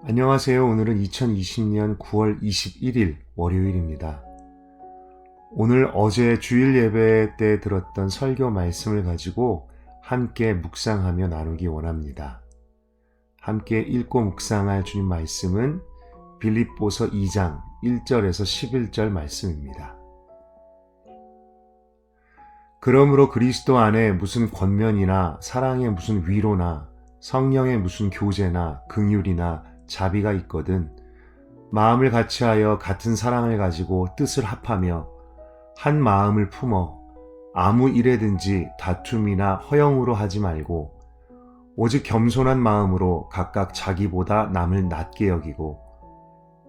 안녕하세요. 오늘은 2020년 9월 21일 월요일입니다. 오늘 어제 주일 예배 때 들었던 설교 말씀을 가지고 함께 묵상하며 나누기 원합니다. 함께 읽고 묵상할 주님 말씀은 빌립보서 2장 1절에서 11절 말씀입니다. 그러므로 그리스도 안에 무슨 권면이나 사랑의 무슨 위로나 성령의 무슨 교제나 긍휼이나 자비가 있거든 마음을 같이하여 같은 사랑을 가지고 뜻을 합하며 한 마음을 품어 아무 일에든지 다툼이나 허영으로 하지 말고 오직 겸손한 마음으로 각각 자기보다 남을 낮게 여기고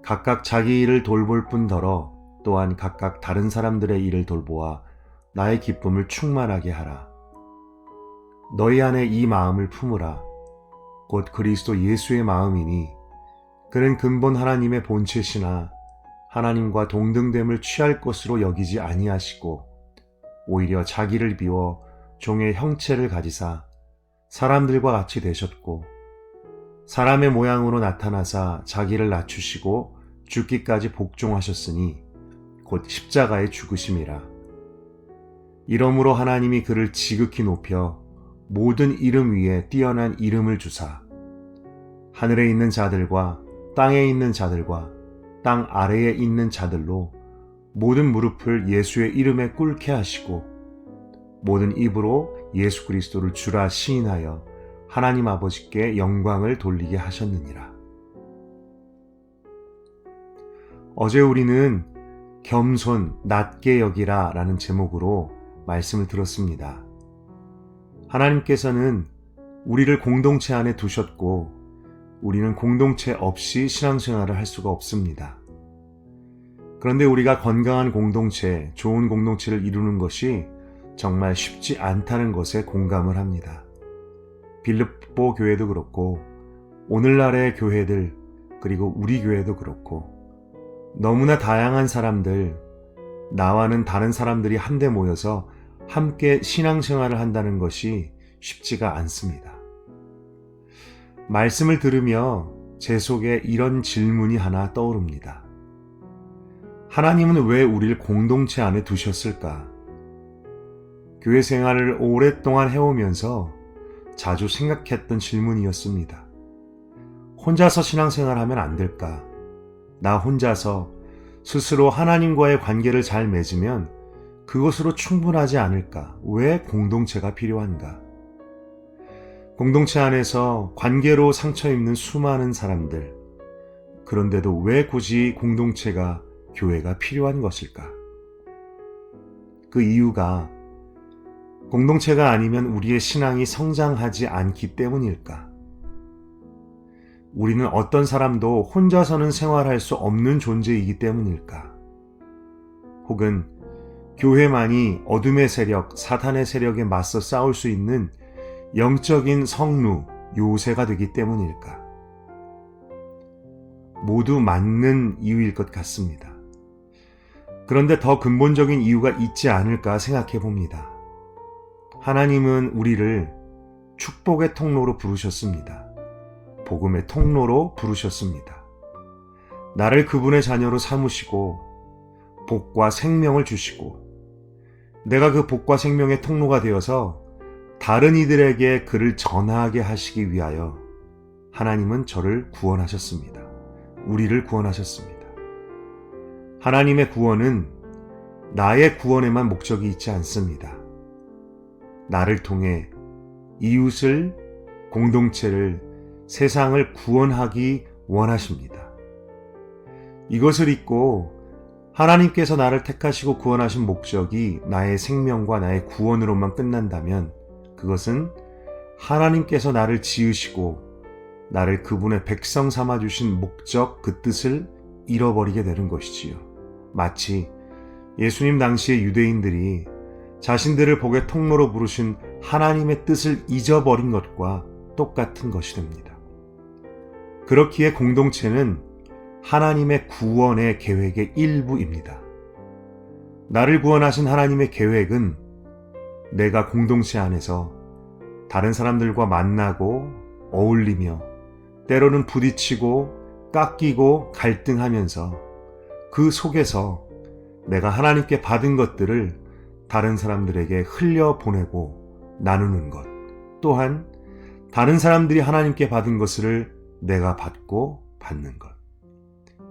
각각 자기 일을 돌볼 뿐더러 또한 각각 다른 사람들의 일을 돌보아 나의 기쁨을 충만하게 하라. 너희 안에 이 마음을 품으라. 곧 그리스도 예수의 마음이니 그는 근본 하나님의 본체시나 하나님과 동등됨을 취할 것으로 여기지 아니하시고 오히려 자기를 비워 종의 형체를 가지사 사람들과 같이 되셨고 사람의 모양으로 나타나사 자기를 낮추시고 죽기까지 복종하셨으니 곧 십자가의 죽으심이라. 이러므로 하나님이 그를 지극히 높여 모든 이름 위에 뛰어난 이름을 주사 하늘에 있는 자들과 땅에 있는 자들과 땅 아래에 있는 자들로 모든 무릎을 예수의 이름에 꿇게 하시고 모든 입으로 예수 그리스도를 주라 시인하여 하나님 아버지께 영광을 돌리게 하셨느니라. 어제 우리는 겸손, 낮게 여기라 라는 제목으로 말씀을 들었습니다. 하나님께서는 우리를 공동체 안에 두셨고 우리는 공동체 없이 신앙생활을 할 수가 없습니다. 그런데 우리가 건강한 공동체, 좋은 공동체를 이루는 것이 정말 쉽지 않다는 것에 공감을 합니다. 빌립보 교회도 그렇고 오늘날의 교회들 그리고 우리 교회도 그렇고 너무나 다양한 사람들, 나와는 다른 사람들이 한데 모여서 함께 신앙생활을 한다는 것이 쉽지가 않습니다. 말씀을 들으며 제 속에 이런 질문이 하나 떠오릅니다. 하나님은 왜 우리를 공동체 안에 두셨을까? 교회 생활을 오랫동안 해오면서 자주 생각했던 질문이었습니다. 혼자서 신앙생활하면 안 될까? 나 혼자서 스스로 하나님과의 관계를 잘 맺으면 그것으로 충분하지 않을까? 왜 공동체가 필요한가? 공동체 안에서 관계로 상처 입는 수많은 사람들, 그런데도 왜 굳이 공동체가, 교회가 필요한 것일까? 그 이유가 공동체가 아니면 우리의 신앙이 성장하지 않기 때문일까? 우리는 어떤 사람도 혼자서는 생활할 수 없는 존재이기 때문일까? 혹은 교회만이 어둠의 세력, 사탄의 세력에 맞서 싸울 수 있는 영적인 성루, 요새가 되기 때문일까? 모두 맞는 이유일 것 같습니다. 그런데 더 근본적인 이유가 있지 않을까 생각해 봅니다. 하나님은 우리를 축복의 통로로 부르셨습니다. 복음의 통로로 부르셨습니다. 나를 그분의 자녀로 삼으시고 복과 생명을 주시고 내가 그 복과 생명의 통로가 되어서 다른 이들에게 그를 전하게 하시기 위하여 하나님은 저를 구원하셨습니다. 우리를 구원하셨습니다. 하나님의 구원은 나의 구원에만 목적이 있지 않습니다. 나를 통해 이웃을, 공동체를, 세상을 구원하기 원하십니다. 이것을 잊고 하나님께서 나를 택하시고 구원하신 목적이 나의 생명과 나의 구원으로만 끝난다면 그것은 하나님께서 나를 지으시고 나를 그분의 백성 삼아주신 목적, 그 뜻을 잃어버리게 되는 것이지요. 마치 예수님 당시의 유대인들이 자신들을 복의 통로로 부르신 하나님의 뜻을 잊어버린 것과 똑같은 것이 됩니다. 그렇기에 공동체는 하나님의 구원의 계획의 일부입니다. 나를 구원하신 하나님의 계획은 내가 공동체 안에서 다른 사람들과 만나고 어울리며 때로는 부딪히고 깎이고 갈등하면서 그 속에서 내가 하나님께 받은 것들을 다른 사람들에게 흘려보내고 나누는 것, 또한 다른 사람들이 하나님께 받은 것을 내가 받고 받는 것.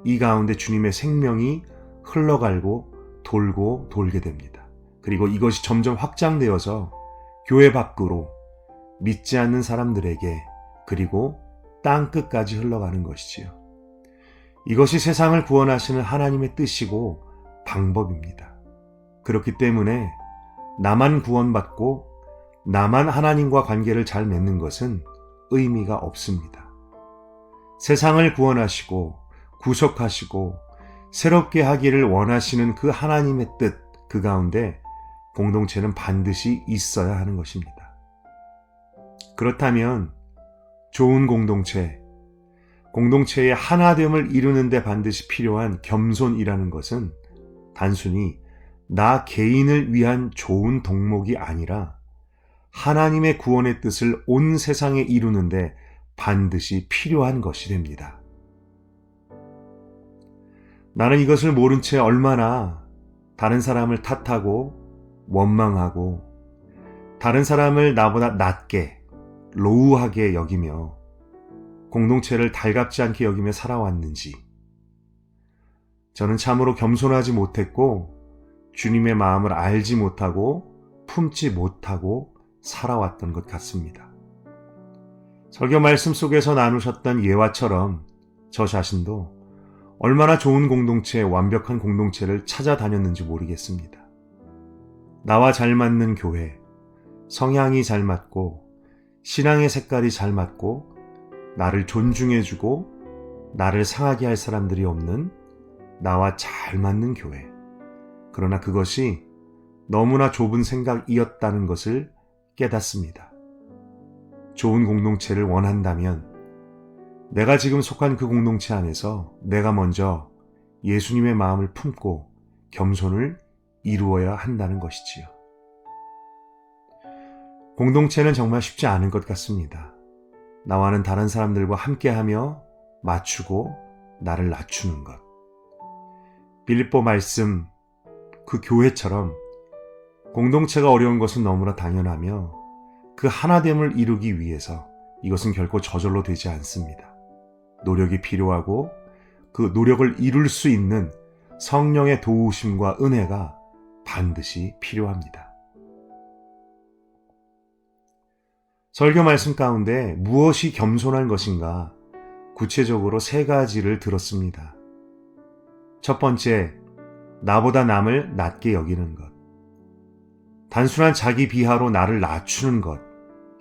이 가운데 주님의 생명이 흘러가고 돌고 돌게 됩니다. 그리고 이것이 점점 확장되어서 교회 밖으로 믿지 않는 사람들에게 그리고 땅 끝까지 흘러가는 것이지요. 이것이 세상을 구원하시는 하나님의 뜻이고 방법입니다. 그렇기 때문에 나만 구원받고 나만 하나님과 관계를 잘 맺는 것은 의미가 없습니다. 세상을 구원하시고 구속하시고 새롭게 하기를 원하시는 그 하나님의 뜻, 그 가운데 공동체는 반드시 있어야 하는 것입니다. 그렇다면 좋은 공동체의 하나됨을 이루는 데 반드시 필요한 겸손이라는 것은 단순히 나 개인을 위한 좋은 덕목이 아니라 하나님의 구원의 뜻을 온 세상에 이루는데 반드시 필요한 것이 됩니다. 나는 이것을 모른 채 얼마나 다른 사람을 탓하고 원망하고 다른 사람을 나보다 낮게 로우하게 여기며 공동체를 달갑지 않게 여기며 살아왔는지, 저는 참으로 겸손하지 못했고 주님의 마음을 알지 못하고 품지 못하고 살아왔던 것 같습니다. 설교 말씀 속에서 나누셨던 예화처럼 저 자신도 얼마나 좋은 공동체, 완벽한 공동체를 찾아다녔는지 모르겠습니다. 나와 잘 맞는 교회, 성향이 잘 맞고 신앙의 색깔이 잘 맞고 나를 존중해주고 나를 상하게 할 사람들이 없는 나와 잘 맞는 교회. 그러나 그것이 너무나 좁은 생각이었다는 것을 깨닫습니다. 좋은 공동체를 원한다면 내가 지금 속한 그 공동체 안에서 내가 먼저 예수님의 마음을 품고 겸손을 이루어야 한다는 것이지요. 공동체는 정말 쉽지 않은 것 같습니다. 나와는 다른 사람들과 함께하며 맞추고 나를 낮추는 것. 빌립보 말씀, 그 교회처럼 공동체가 어려운 것은 너무나 당연하며 그 하나됨을 이루기 위해서 이것은 결코 저절로 되지 않습니다. 노력이 필요하고 그 노력을 이룰 수 있는 성령의 도우심과 은혜가 반드시 필요합니다. 설교 말씀 가운데 무엇이 겸손한 것인가 구체적으로 3가지를 들었습니다. 첫 번째, 나보다 남을 낮게 여기는 것. 단순한 자기 비하로 나를 낮추는 것.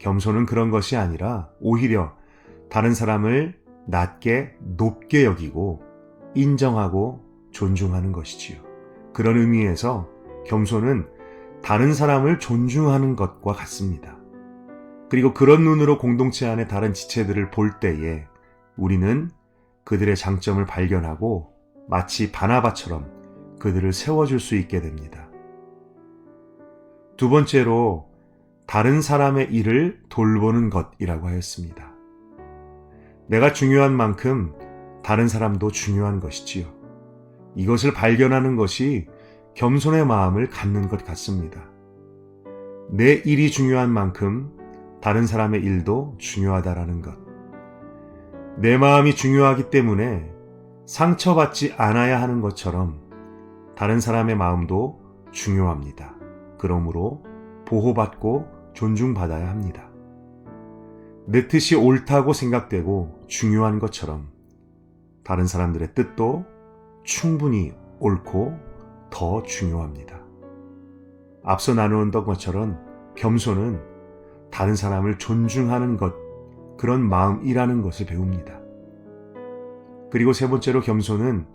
겸손은 그런 것이 아니라 오히려 다른 사람을 낮게 높게 여기고 인정하고 존중하는 것이지요. 그런 의미에서 겸손은 다른 사람을 존중하는 것과 같습니다. 그리고 그런 눈으로 공동체 안에 다른 지체들을 볼 때에 우리는 그들의 장점을 발견하고 마치 바나바처럼 그들을 세워줄 수 있게 됩니다. 두 번째로 다른 사람의 일을 돌보는 것이라고 하였습니다. 내가 중요한 만큼 다른 사람도 중요한 것이지요. 이것을 발견하는 것이 겸손의 마음을 갖는 것 같습니다. 내 일이 중요한 만큼 다른 사람의 일도 중요하다라는 것. 내 마음이 중요하기 때문에 상처받지 않아야 하는 것처럼 다른 사람의 마음도 중요합니다. 그러므로 보호받고 존중받아야 합니다. 내 뜻이 옳다고 생각되고 중요한 것처럼 다른 사람들의 뜻도 충분히 옳고 더 중요합니다. 앞서 나누었던 것처럼 겸손은 다른 사람을 존중하는 것, 그런 마음이라는 것을 배웁니다. 그리고 세 번째로 겸손은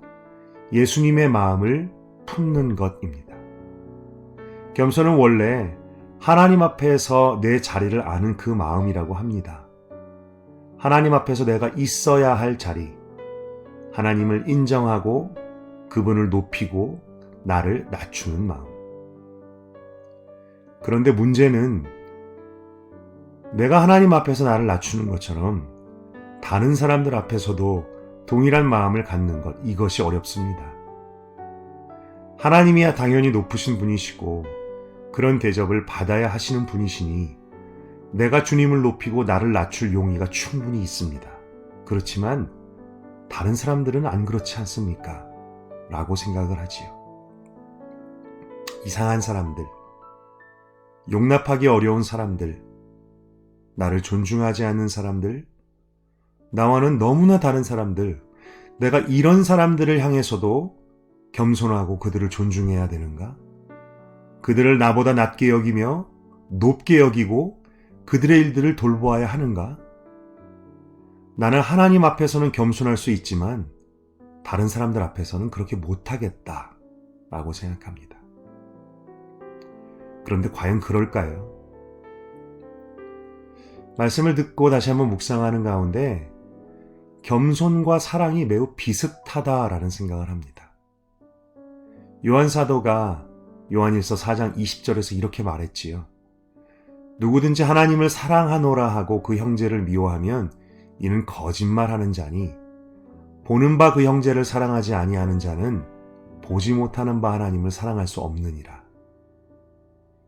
예수님의 마음을 품는 것입니다. 겸손은 원래 하나님 앞에서 내 자리를 아는 그 마음이라고 합니다. 하나님 앞에서 내가 있어야 할 자리, 하나님을 인정하고 그분을 높이고 나를 낮추는 마음. 그런데 문제는 내가 하나님 앞에서 나를 낮추는 것처럼 다른 사람들 앞에서도 동일한 마음을 갖는 것, 이것이 어렵습니다. 하나님이야 당연히 높으신 분이시고 그런 대접을 받아야 하시는 분이시니 내가 주님을 높이고 나를 낮출 용의가 충분히 있습니다. 그렇지만 다른 사람들은 안 그렇지 않습니까? 라고 생각을 하지요. 이상한 사람들, 용납하기 어려운 사람들, 나를 존중하지 않는 사람들, 나와는 너무나 다른 사람들, 내가 이런 사람들을 향해서도 겸손하고 그들을 존중해야 되는가? 그들을 나보다 낮게 여기며 높게 여기고 그들의 일들을 돌보아야 하는가? 나는 하나님 앞에서는 겸손할 수 있지만 다른 사람들 앞에서는 그렇게 못하겠다 라고 생각합니다. 그런데 과연 그럴까요? 말씀을 듣고 다시 한번 묵상하는 가운데 겸손과 사랑이 매우 비슷하다라는 생각을 합니다. 요한 사도가 요한일서 4장 20절에서 이렇게 말했지요. 누구든지 하나님을 사랑하노라 하고 그 형제를 미워하면 이는 거짓말하는 자니 보는 바 그 형제를 사랑하지 아니하는 자는 보지 못하는 바 하나님을 사랑할 수 없느니라.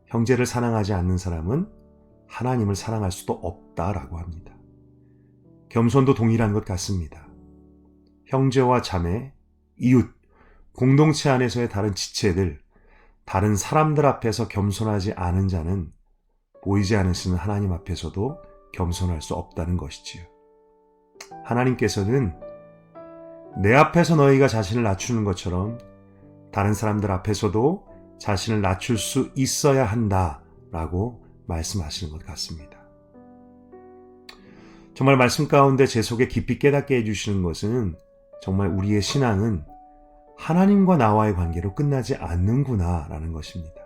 형제를 사랑하지 않는 사람은 하나님을 사랑할 수도 없다라고 합니다. 겸손도 동일한 것 같습니다. 형제와 자매, 이웃, 공동체 안에서의 다른 지체들, 다른 사람들 앞에서 겸손하지 않은 자는 보이지 않으시는 하나님 앞에서도 겸손할 수 없다는 것이지요. 하나님께서는 내 앞에서 너희가 자신을 낮추는 것처럼 다른 사람들 앞에서도 자신을 낮출 수 있어야 한다라고 말씀하시는 것 같습니다. 정말 말씀 가운데 제 속에 깊이 깨닫게 해주시는 것은 정말 우리의 신앙은 하나님과 나와의 관계로 끝나지 않는구나 라는 것입니다.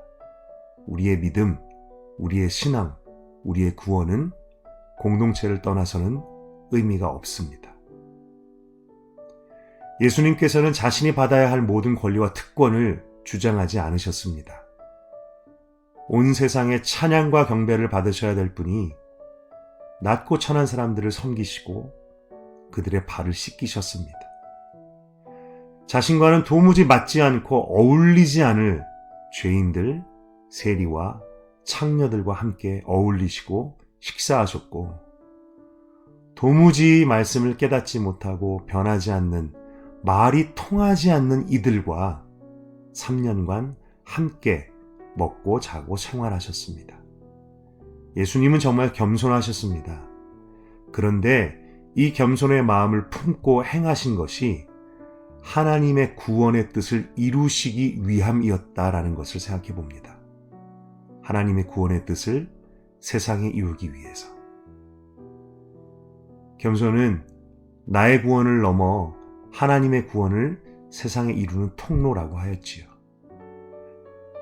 우리의 믿음, 우리의 신앙, 우리의 구원은 공동체를 떠나서는 의미가 없습니다. 예수님께서는 자신이 받아야 할 모든 권리와 특권을 주장하지 않으셨습니다. 온 세상의 찬양과 경배를 받으셔야 될 분이 낮고 천한 사람들을 섬기시고 그들의 발을 씻기셨습니다. 자신과는 도무지 맞지 않고 어울리지 않을 죄인들, 세리와 창녀들과 함께 어울리시고 식사하셨고 도무지 말씀을 깨닫지 못하고 변하지 않는 말이 통하지 않는 이들과 3년간 함께 먹고 자고 생활하셨습니다. 예수님은 정말 겸손하셨습니다. 그런데 이 겸손의 마음을 품고 행하신 것이 하나님의 구원의 뜻을 이루시기 위함이었다라는 것을 생각해 봅니다. 하나님의 구원의 뜻을 세상에 이루기 위해서. 겸손은 나의 구원을 넘어 하나님의 구원을 세상에 이루는 통로라고 하였지요.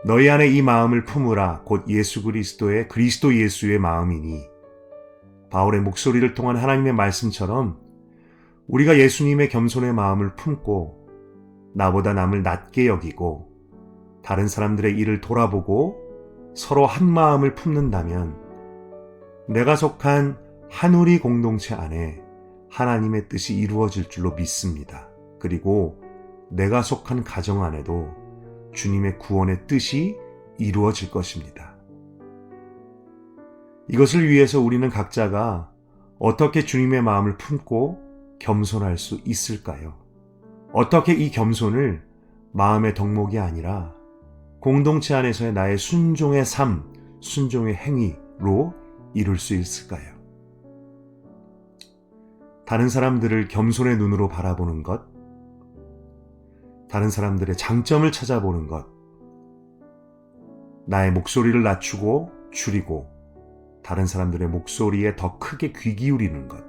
너희 안에 이 마음을 품으라 곧 예수 그리스도의 그리스도 예수의 마음이니 바울의 목소리를 통한 하나님의 말씀처럼 우리가 예수님의 겸손의 마음을 품고 나보다 남을 낮게 여기고 다른 사람들의 일을 돌아보고 서로 한 마음을 품는다면 내가 속한 한우리 공동체 안에 하나님의 뜻이 이루어질 줄로 믿습니다. 그리고 내가 속한 가정 안에도 주님의 구원의 뜻이 이루어질 것입니다. 이것을 위해서 우리는 각자가 어떻게 주님의 마음을 품고 겸손할 수 있을까요? 어떻게 이 겸손을 마음의 덕목이 아니라 공동체 안에서의 나의 순종의 삶, 순종의 행위로 이룰 수 있을까요? 다른 사람들을 겸손의 눈으로 바라보는 것, 다른 사람들의 장점을 찾아보는 것, 나의 목소리를 낮추고 줄이고 다른 사람들의 목소리에 더 크게 귀 기울이는 것,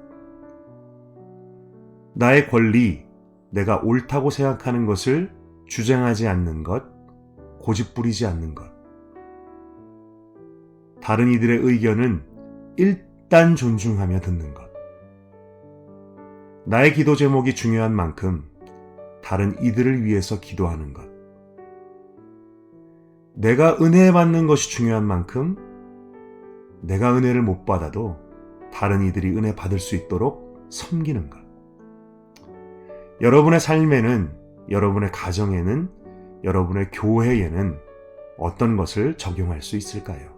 나의 권리, 내가 옳다고 생각하는 것을 주장하지 않는 것, 고집부리지 않는 것, 다른 이들의 의견은 일단 존중하며 듣는 것, 나의 기도 제목이 중요한 만큼 다른 이들을 위해서 기도하는 것, 내가 은혜 받는 것이 중요한 만큼 내가 은혜를 못 받아도 다른 이들이 은혜 받을 수 있도록 섬기는 것. 여러분의 삶에는, 여러분의 가정에는, 여러분의 교회에는 어떤 것을 적용할 수 있을까요?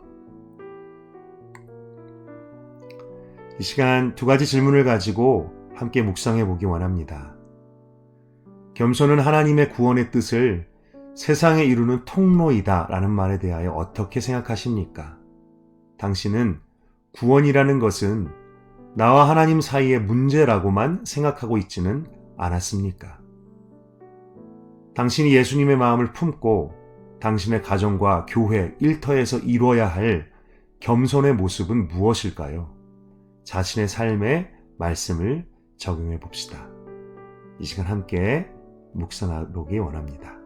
이 시간 두 가지 질문을 가지고 함께 묵상해 보기 원합니다. 겸손은 하나님의 구원의 뜻을 세상에 이루는 통로이다 라는 말에 대하여 어떻게 생각하십니까? 당신은 구원이라는 것은 나와 하나님 사이의 문제라고만 생각하고 있지는 않았습니까? 당신이 예수님의 마음을 품고 당신의 가정과 교회, 일터에서 이루어야 할 겸손의 모습은 무엇일까요? 자신의 삶에 말씀을 적용해 봅시다. 이 시간 함께 묵상하기 원합니다.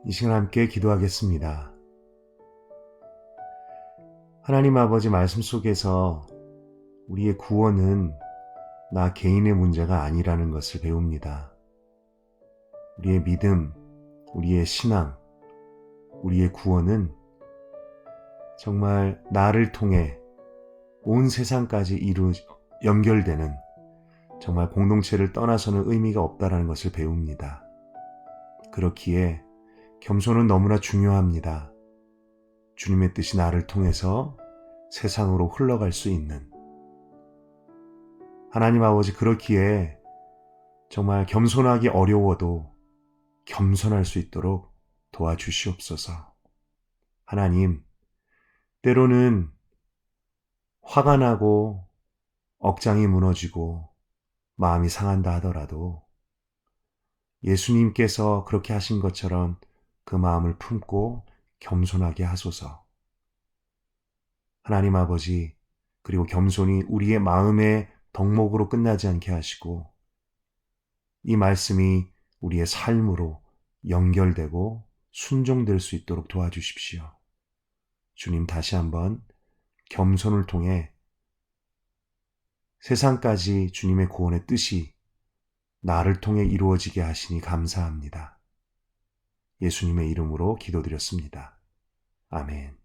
이 시간 함께 기도하겠습니다. 하나님 아버지 말씀 속에서 우리의 구원은 나 개인의 문제가 아니라는 것을 배웁니다. 우리의 믿음, 우리의 신앙, 우리의 구원은 정말 나를 통해 온 세상까지 연결되는 정말 공동체를 떠나서는 의미가 없다는 것을 배웁니다. 그렇기에 겸손은 너무나 중요합니다. 주님의 뜻이 나를 통해서 세상으로 흘러갈 수 있는 하나님 아버지, 그렇기에 정말 겸손하기 어려워도 겸손할 수 있도록 도와주시옵소서. 하나님, 때로는 화가 나고 억장이 무너지고 마음이 상한다 하더라도 예수님께서 그렇게 하신 것처럼 그 마음을 품고 겸손하게 하소서. 하나님 아버지, 그리고 겸손이 우리의 마음의 덕목으로 끝나지 않게 하시고 이 말씀이 우리의 삶으로 연결되고 순종될 수 있도록 도와주십시오. 주님, 다시 한번 겸손을 통해 세상까지 주님의 구원의 뜻이 나를 통해 이루어지게 하시니 감사합니다. 예수님의 이름으로 기도드렸습니다. 아멘.